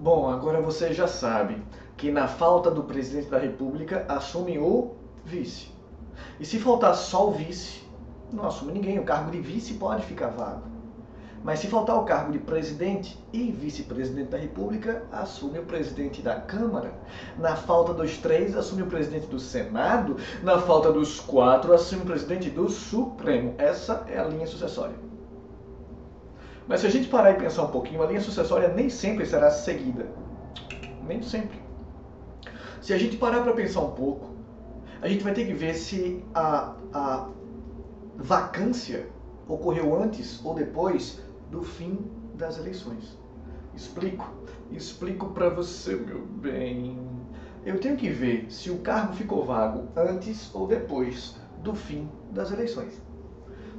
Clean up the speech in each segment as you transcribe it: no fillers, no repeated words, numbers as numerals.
Bom, agora você já sabe que na falta do presidente da República assume o vice. E se faltar só o vice, não assume ninguém. O cargo de vice pode ficar vago. Mas se faltar o cargo de presidente e vice-presidente da República, assume o presidente da Câmara. Na falta dos três, assume o presidente do Senado. Na falta dos quatro, assume o presidente do Supremo. Essa é a linha sucessória. Mas se a gente parar e pensar um pouquinho, a linha sucessória nem sempre será seguida. Nem sempre. Se a gente parar para pensar um pouco, a gente vai ter que ver se a vacância ocorreu antes ou depois do fim das eleições. Explico para você, meu bem. Eu tenho que ver se o cargo ficou vago antes ou depois do fim das eleições.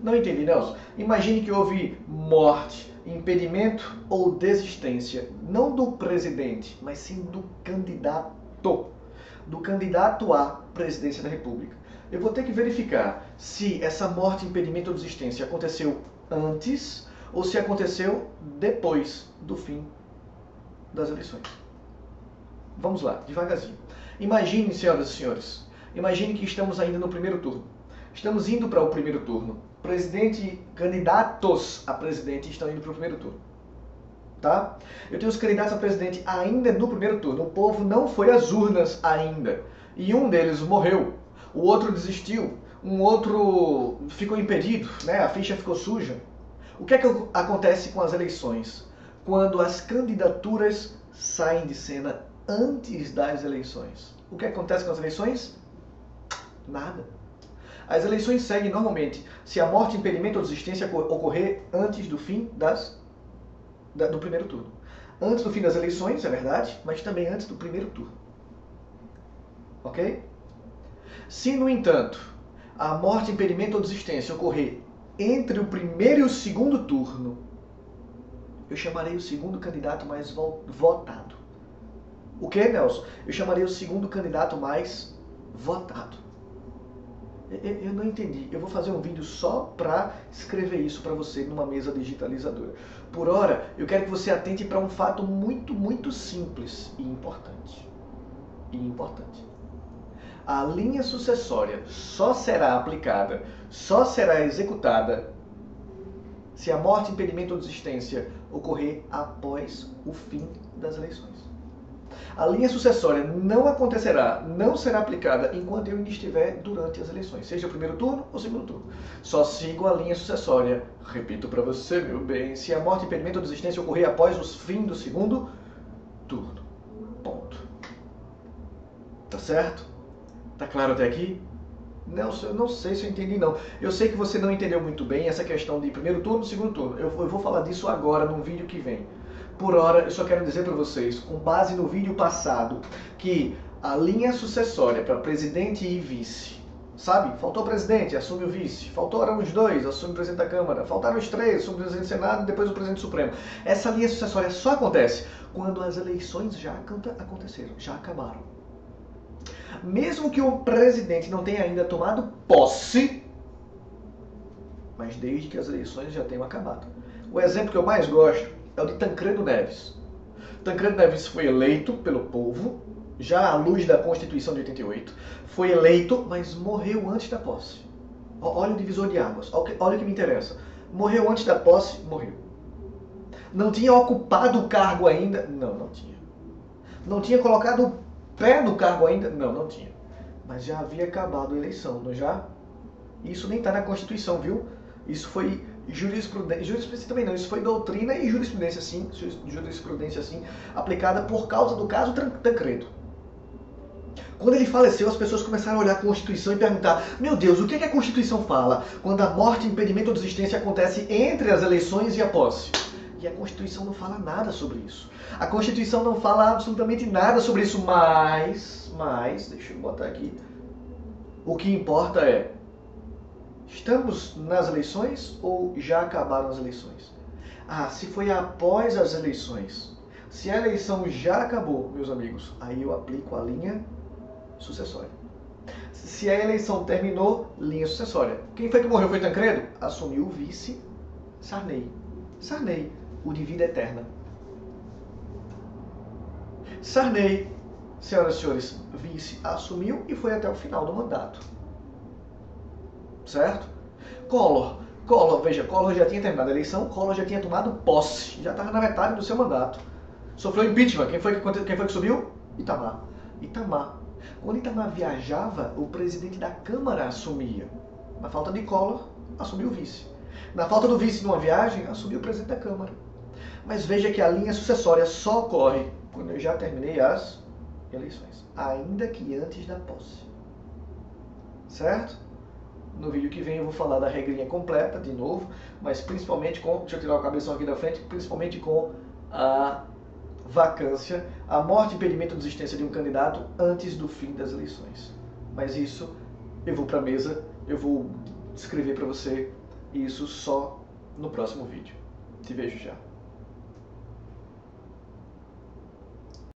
Não entendi, Nelson. Imagine que houve morte, impedimento ou desistência, não do presidente, mas sim do candidato à presidência da República. Eu vou ter que verificar se essa morte, impedimento ou desistência aconteceu antes ou se aconteceu depois do fim das eleições. Vamos lá, devagarzinho. Imagine, senhoras e senhores, imagine que estamos ainda no primeiro turno. Estamos indo para o primeiro turno. Candidatos a presidente estão indo para o primeiro turno. Tá? Eu tenho os candidatos a presidente ainda no primeiro turno. O povo não foi às urnas ainda. E um deles morreu. O outro desistiu. Um outro ficou impedido, né? A ficha ficou suja. O que é que acontece com as eleições? Quando as candidaturas saem de cena antes das eleições. O que acontece com as eleições? Nada. As eleições seguem normalmente se a morte, impedimento ou desistência ocorrer antes do fim do primeiro turno. Antes do fim das eleições, é verdade, mas também antes do primeiro turno. Ok? Se, no entanto, a morte, impedimento ou desistência ocorrer entre o primeiro e o segundo turno, eu chamarei o segundo candidato mais votado. O que, Nelson? Eu chamarei o segundo candidato mais votado. Eu não entendi. Eu vou fazer um vídeo só para escrever isso para você numa mesa digitalizadora. Por hora, eu quero que você atente para um fato muito, muito simples e importante. A linha sucessória só será aplicada, só será executada se a morte, impedimento ou desistência ocorrer após o fim das eleições. A linha sucessória não acontecerá, não será aplicada enquanto eu ainda estiver durante as eleições, seja o primeiro turno ou o segundo turno. Só sigo a linha sucessória. Repito para você, meu bem, se a morte, impedimento ou desistência ocorrer após o fim do segundo turno. Ponto. Tá certo? Tá claro até aqui? Nelson, eu não sei se eu entendi não. Eu sei que você não entendeu muito bem essa questão de primeiro turno e segundo turno. Eu vou falar disso agora num vídeo que vem. Por hora, eu só quero dizer para vocês, com base no vídeo passado, que a linha sucessória para presidente e vice, sabe? Faltou o presidente, assume o vice. Faltaram os dois, assume o presidente da Câmara. Faltaram os três, assume o presidente do Senado e depois o presidente Supremo. Essa linha sucessória só acontece quando as eleições já aconteceram, já acabaram. Mesmo que o presidente não tenha ainda tomado posse, mas desde que as eleições já tenham acabado. O exemplo que eu mais gosto é o de Tancredo Neves. Tancredo Neves foi eleito pelo povo, já à luz da Constituição de 88, foi eleito, mas morreu antes da posse. Olha o divisor de águas, olha o que me interessa. Morreu antes da posse? Morreu. Não tinha ocupado o cargo ainda? Não tinha. Não tinha colocado o pé no cargo ainda? Não tinha. Mas já havia acabado a eleição, não já? Isso nem está na Constituição, viu? Isso foi jurisprudência também não, isso foi doutrina e jurisprudência sim, aplicada por causa do caso Tancredo. Quando ele faleceu, as pessoas começaram a olhar a Constituição e perguntar: meu Deus, o que é que a Constituição fala quando a morte, impedimento ou desistência acontece entre as eleições e a posse? E a Constituição não fala nada sobre isso. A Constituição não fala absolutamente nada sobre isso, mas, deixa eu botar aqui, o que importa é: estamos nas eleições ou já acabaram as eleições? Se foi após as eleições, se a eleição já acabou, meus amigos, aí eu aplico a linha sucessória. Se a eleição terminou, linha sucessória. Quem foi que morreu? Foi Tancredo? Assumiu o vice Sarney. O de vida eterna. Sarney, senhoras e senhores, vice, assumiu e foi até o final do mandato. Certo? Collor, veja, Collor já tinha terminado a eleição, Collor já tinha tomado posse, já estava na metade do seu mandato. Sofreu impeachment. Quem foi que subiu? Itamar. Quando Itamar viajava, o presidente da Câmara assumia. Na falta de Collor, assumiu o vice. Na falta do vice numa viagem, assumiu o presidente da Câmara. Mas veja que a linha sucessória só ocorre quando eu já terminei as eleições, ainda que antes da posse. Certo? No vídeo que vem eu vou falar da regrinha completa de novo, mas principalmente com, deixa eu tirar o cabeção aqui da frente, principalmente com a vacância, a morte, impedimento ou desistência de um candidato antes do fim das eleições. Mas isso eu vou para a mesa, eu vou descrever para você isso só no próximo vídeo. Te vejo já.